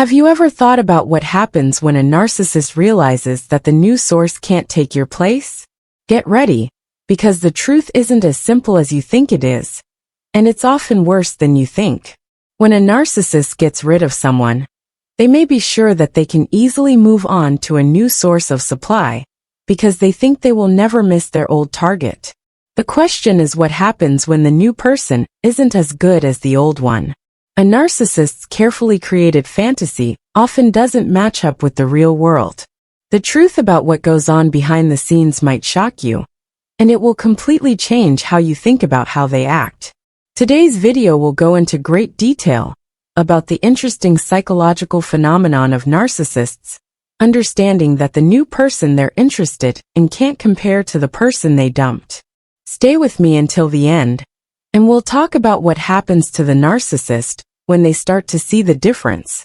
Have you ever thought about what happens when a narcissist realizes that the new source can't take your place? Get ready, because the truth isn't as simple as you think it is, and it's often worse than you think. When a narcissist gets rid of someone, they may be sure that they can easily move on to a new source of supply, because they think they will never miss their old target. The question is, what happens when the new person isn't as good as the old one? A narcissist's carefully created fantasy often doesn't match up with the real world. The truth about what goes on behind the scenes might shock you, and it will completely change how you think about how they act. Today's video will go into great detail about the interesting psychological phenomenon of narcissists, understanding that the new person they're interested in can't compare to the person they dumped. Stay with me until the end, and we'll talk about what happens to the narcissist when they start to see the difference,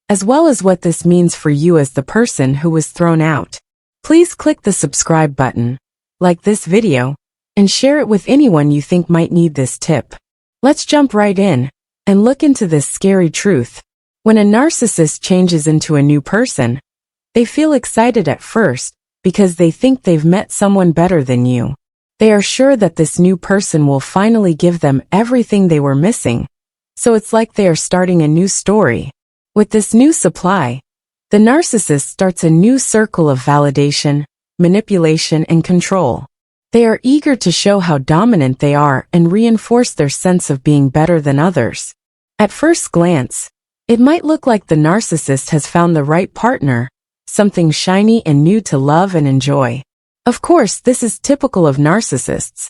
as well as what this means for you as the person who was thrown out. Please click the subscribe button, like this video, and share it with anyone you think might need this tip. Let's jump right in and look into this scary truth. When a narcissist changes into a new person, they feel excited at first because they think they've met someone better than you. They are sure that this new person will finally give them everything they were missing, so it's like they are starting a new story. With this new supply, the narcissist starts a new circle of validation, manipulation, and control. They are eager to show how dominant they are and reinforce their sense of being better than others. At first glance, it might look like the narcissist has found the right partner, something shiny and new to love and enjoy. Of course, this is typical of narcissists.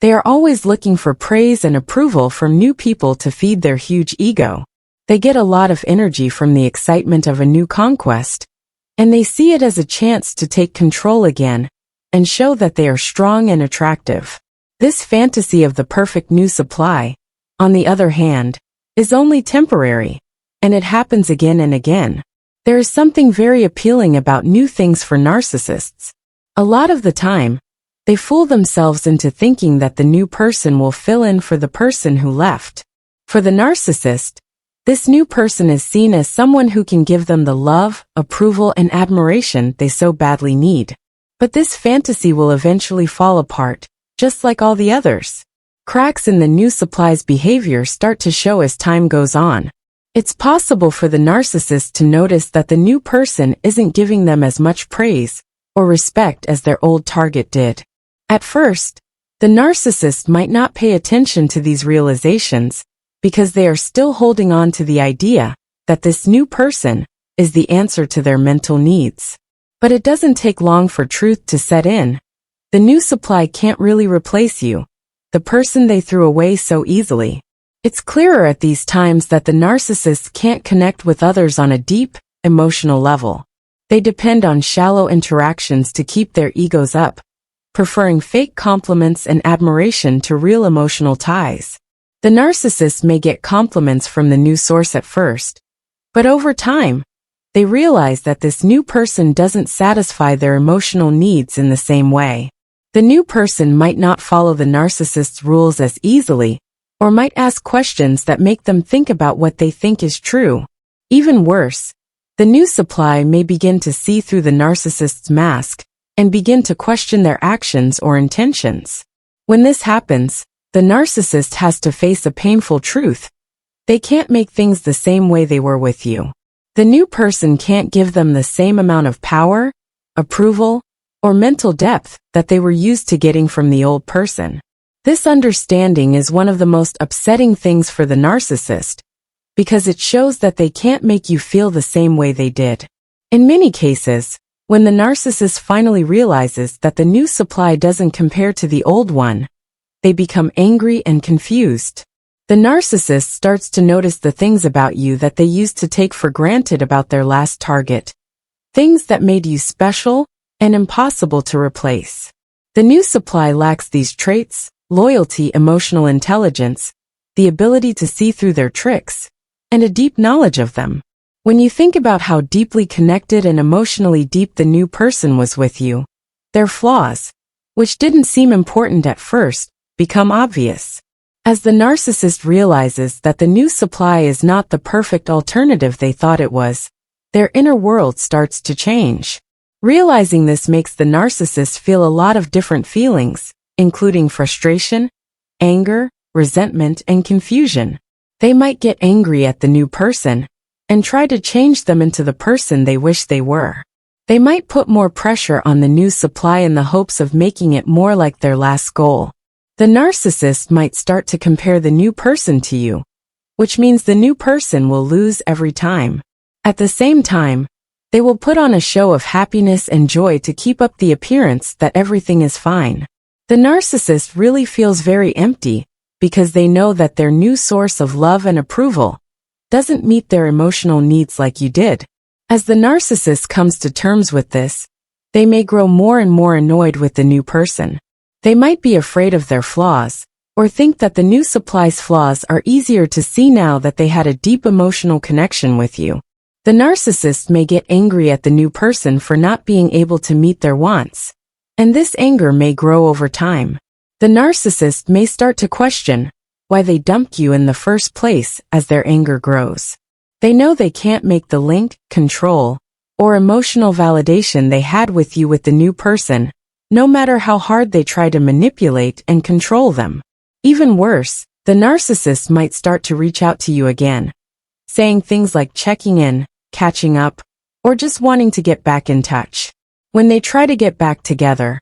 They are always looking for praise and approval from new people to feed their huge ego. They get a lot of energy from the excitement of a new conquest, and they see it as a chance to take control again and show that they are strong and attractive. This fantasy of the perfect new supply, on the other hand, is only temporary, and it happens again and again. There is something very appealing about new things for narcissists. A lot of the time, they fool themselves into thinking that the new person will fill in for the person who left. For the narcissist, this new person is seen as someone who can give them the love, approval, and admiration they so badly need. But this fantasy will eventually fall apart, just like all the others. Cracks in the new supply's behavior start to show as time goes on. It's possible for the narcissist to notice that the new person isn't giving them as much praise or respect as their old target did. At first, the narcissist might not pay attention to these realizations because they are still holding on to the idea that this new person is the answer to their mental needs. But it doesn't take long for truth to set in. The new supply can't really replace you, the person they threw away so easily. It's clearer at these times that the narcissist can't connect with others on a deep, emotional level. They depend on shallow interactions to keep their egos up, preferring fake compliments and admiration to real emotional ties. The narcissist may get compliments from the new source at first, but over time, they realize that this new person doesn't satisfy their emotional needs in the same way. The new person might not follow the narcissist's rules as easily, or might ask questions that make them think about what they think is true. Even worse, the new supply may begin to see through the narcissist's mask and begin to question their actions or intentions. When this happens, the narcissist has to face a painful truth. They can't make things the same way they were with you. The new person can't give them the same amount of power, approval, or mental depth that they were used to getting from the old person. This understanding is one of the most upsetting things for the narcissist, because it shows that they can't make you feel the same way they did. In many cases, when the narcissist finally realizes that the new supply doesn't compare to the old one, they become angry and confused. The narcissist starts to notice the things about you that they used to take for granted about their last target. Things that made you special and impossible to replace. The new supply lacks these traits: loyalty, emotional intelligence, the ability to see through their tricks, and a deep knowledge of them. When you think about how deeply connected and emotionally deep the new person was with you, their flaws, which didn't seem important at first, become obvious. As the narcissist realizes that the new supply is not the perfect alternative they thought it was, their inner world starts to change. Realizing this makes the narcissist feel a lot of different feelings, including frustration, anger, resentment, and confusion. They might get angry at the new person and try to change them into the person they wish they were. They might put more pressure on the new supply in the hopes of making it more like their last goal. The narcissist might start to compare the new person to you, which means the new person will lose every time. At the same time, they will put on a show of happiness and joy to keep up the appearance that everything is fine. The narcissist really feels very empty because they know that their new source of love and approval doesn't meet their emotional needs like you did. As the narcissist comes to terms with this, they may grow more and more annoyed with the new person. They might be afraid of their flaws, or think that the new supply's flaws are easier to see now that they had a deep emotional connection with you. The narcissist may get angry at the new person for not being able to meet their wants, and this anger may grow over time. The narcissist may start to question why they dumped you in the first place as their anger grows. They know they can't make the link, control, or emotional validation they had with you with the new person, no matter how hard they try to manipulate and control them. Even worse, the narcissist might start to reach out to you again, saying things like checking in, catching up, or just wanting to get back in touch. When they try to get back together,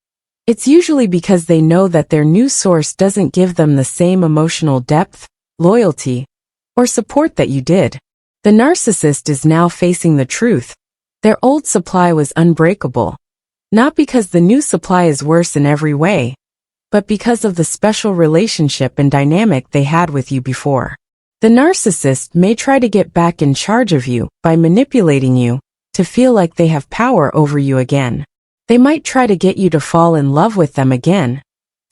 it's usually because they know that their new source doesn't give them the same emotional depth, loyalty, or support that you did. The narcissist is now facing the truth. Their old supply was unbreakable, not because the new supply is worse in every way, but because of the special relationship and dynamic they had with you before. The narcissist may try to get back in charge of you by manipulating you to feel like they have power over you again. They might try to get you to fall in love with them again,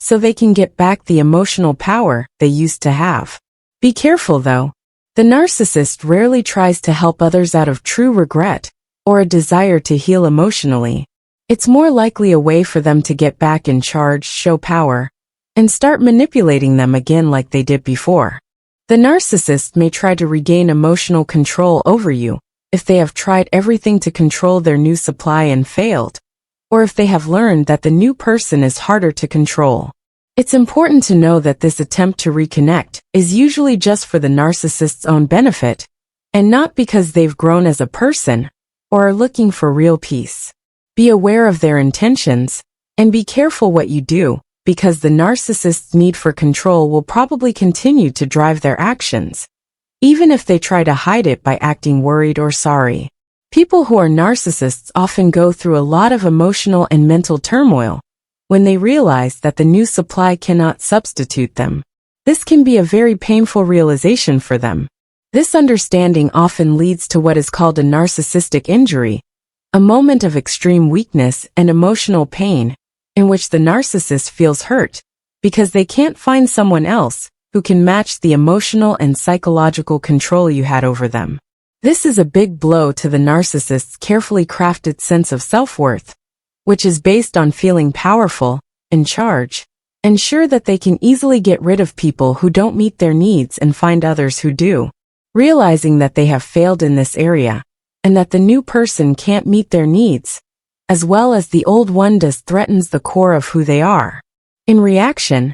so they can get back the emotional power they used to have. Be careful though. The narcissist rarely tries to help others out of true regret or a desire to heal emotionally. It's more likely a way for them to get back in charge, show power, and start manipulating them again like they did before. The narcissist may try to regain emotional control over you if they have tried everything to control their new supply and failed, or if they have learned that the new person is harder to control. It's important to know that this attempt to reconnect is usually just for the narcissist's own benefit, and not because they've grown as a person or are looking for real peace. Be aware of their intentions, and be careful what you do, because the narcissist's need for control will probably continue to drive their actions, even if they try to hide it by acting worried or sorry. People who are narcissists often go through a lot of emotional and mental turmoil when they realize that the new supply cannot substitute them. This can be a very painful realization for them. This understanding often leads to what is called a narcissistic injury, a moment of extreme weakness and emotional pain in which the narcissist feels hurt because they can't find someone else who can match the emotional and psychological control you had over them. This is a big blow to the narcissist's carefully crafted sense of self-worth, which is based on feeling powerful, in charge, and sure that they can easily get rid of people who don't meet their needs and find others who do. Realizing that they have failed in this area, and that the new person can't meet their needs, as well as the old one does, threatens the core of who they are. In reaction,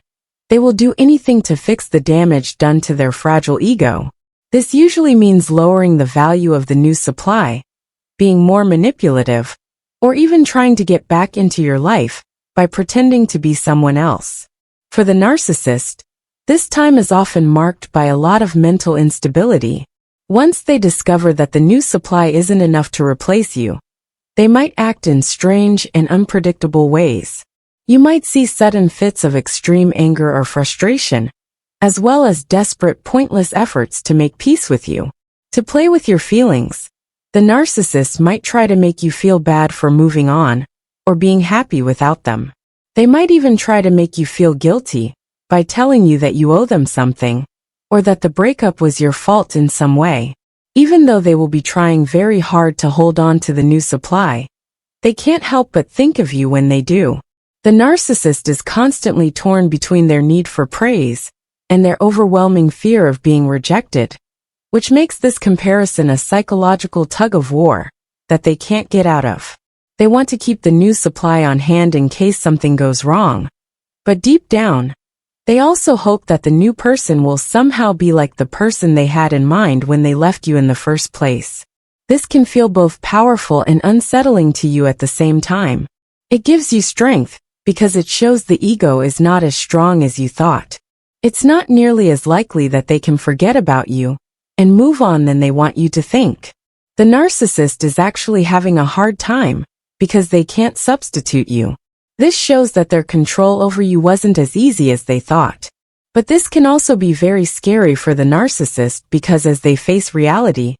they will do anything to fix the damage done to their fragile ego. This usually means lowering the value of the new supply, being more manipulative, or even trying to get back into your life by pretending to be someone else. For the narcissist, this time is often marked by a lot of mental instability. Once they discover that the new supply isn't enough to replace you, they might act in strange and unpredictable ways. You might see sudden fits of extreme anger or frustration, as well as desperate, pointless efforts to make peace with you. To play with your feelings, the narcissist might try to make you feel bad for moving on, or being happy without them. They might even try to make you feel guilty by telling you that you owe them something, or that the breakup was your fault in some way. Even though they will be trying very hard to hold on to the new supply, they can't help but think of you when they do. The narcissist is constantly torn between their need for praise and their overwhelming fear of being rejected, which makes this comparison a psychological tug-of-war that they can't get out of. They want to keep the new supply on hand in case something goes wrong. But deep down, they also hope that the new person will somehow be like the person they had in mind when they left you in the first place. This can feel both powerful and unsettling to you at the same time. It gives you strength, because it shows the ego is not as strong as you thought. It's not nearly as likely that they can forget about you and move on than they want you to think. The narcissist is actually having a hard time because they can't substitute you. This shows that their control over you wasn't as easy as they thought. But this can also be very scary for the narcissist because as they face reality,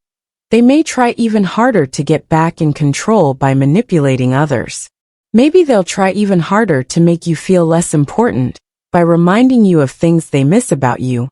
they may try even harder to get back in control by manipulating others. Maybe they'll try even harder to make you feel less important by reminding you of things they miss about you,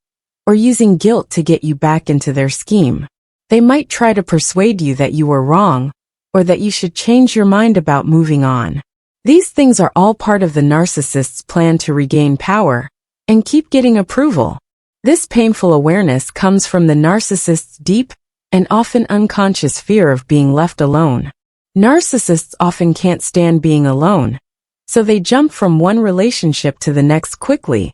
or using guilt to get you back into their scheme. They might try to persuade you that you were wrong, or that you should change your mind about moving on. These things are all part of the narcissist's plan to regain power and keep getting approval. This painful awareness comes from the narcissist's deep and often unconscious fear of being left alone. Narcissists often can't stand being alone, so they jump from one relationship to the next quickly,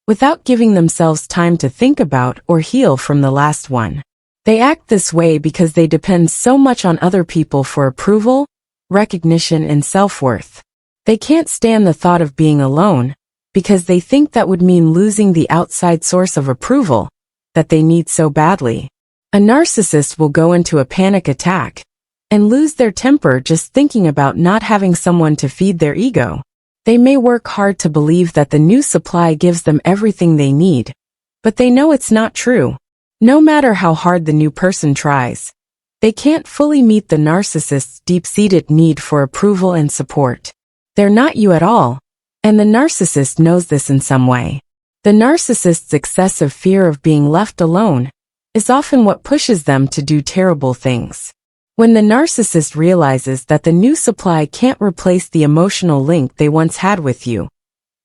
without giving themselves time to think about or heal from the last one. They act this way because they depend so much on other people for approval, recognition, and self-worth. They can't stand the thought of being alone, because they think that would mean losing the outside source of approval that they need so badly. A narcissist will go into a panic attack and lose their temper just thinking about not having someone to feed their ego. They may work hard to believe that the new supply gives them everything they need, but they know it's not true. No matter how hard the new person tries, they can't fully meet the narcissist's deep-seated need for approval and support. They're not you at all, and the narcissist knows this in some way. The narcissist's excessive fear of being left alone is often what pushes them to do terrible things. When the narcissist realizes that the new supply can't replace the emotional link they once had with you,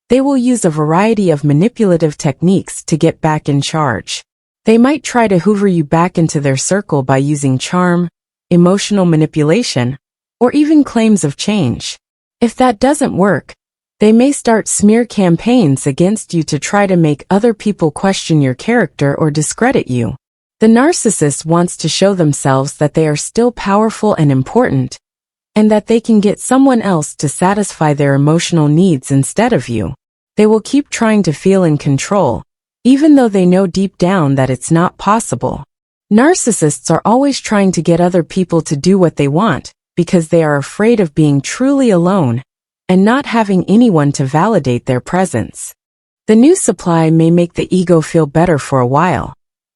they will use a variety of manipulative techniques to get back in charge. They might try to hoover you back into their circle by using charm, emotional manipulation, or even claims of change. If that doesn't work, they may start smear campaigns against you to try to make other people question your character or discredit you. The narcissist wants to show themselves that they are still powerful and important, and that they can get someone else to satisfy their emotional needs instead of you. They will keep trying to feel in control, even though they know deep down that it's not possible. Narcissists are always trying to get other people to do what they want, because they are afraid of being truly alone and not having anyone to validate their presence. The new supply may make the ego feel better for a while,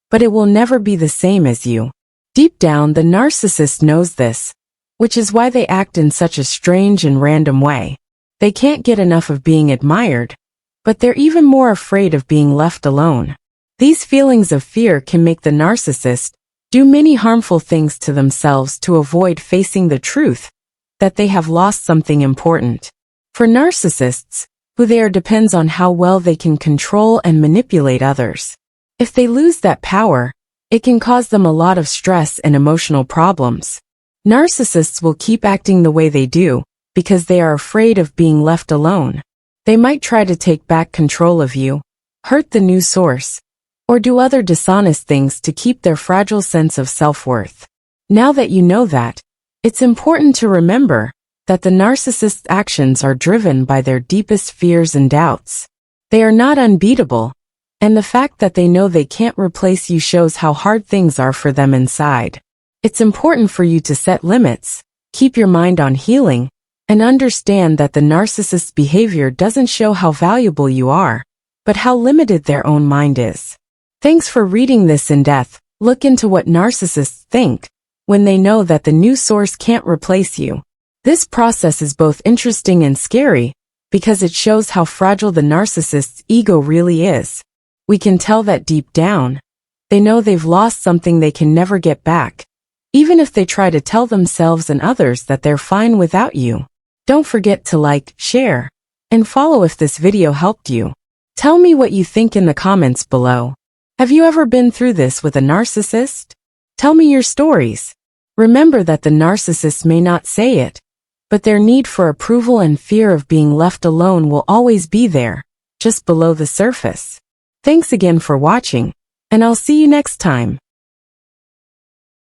but it will never be the same as you. Deep down, the narcissist knows this, which is why they act in such a strange and random way. They can't get enough of being admired, but they're even more afraid of being left alone. These feelings of fear can make the narcissist do many harmful things to themselves to avoid facing the truth that they have lost something important. For narcissists, who they are depends on how well they can control and manipulate others. If they lose that power, it can cause them a lot of stress and emotional problems. Narcissists will keep acting the way they do because they are afraid of being left alone. They might try to take back control of you, hurt the new source, or do other dishonest things to keep their fragile sense of self-worth. Now that you know that, it's important to remember that the narcissist's actions are driven by their deepest fears and doubts. They are not unbeatable, and the fact that they know they can't replace you shows how hard things are for them inside. It's important for you to set limits, keep your mind on healing, and understand that the narcissist's behavior doesn't show how valuable you are, but how limited their own mind is. Thanks for reading this in depth. Look into what narcissists think when they know that the new source can't replace you. This process is both interesting and scary because it shows how fragile the narcissist's ego really is. We can tell that deep down, they know they've lost something they can never get back, even if they try to tell themselves and others that they're fine without you. Don't forget to like, share, and follow if this video helped you. Tell me what you think in the comments below. Have you ever been through this with a narcissist? Tell me your stories. Remember that the narcissist may not say it, but their need for approval and fear of being left alone will always be there, just below the surface. Thanks again for watching, and I'll see you next time.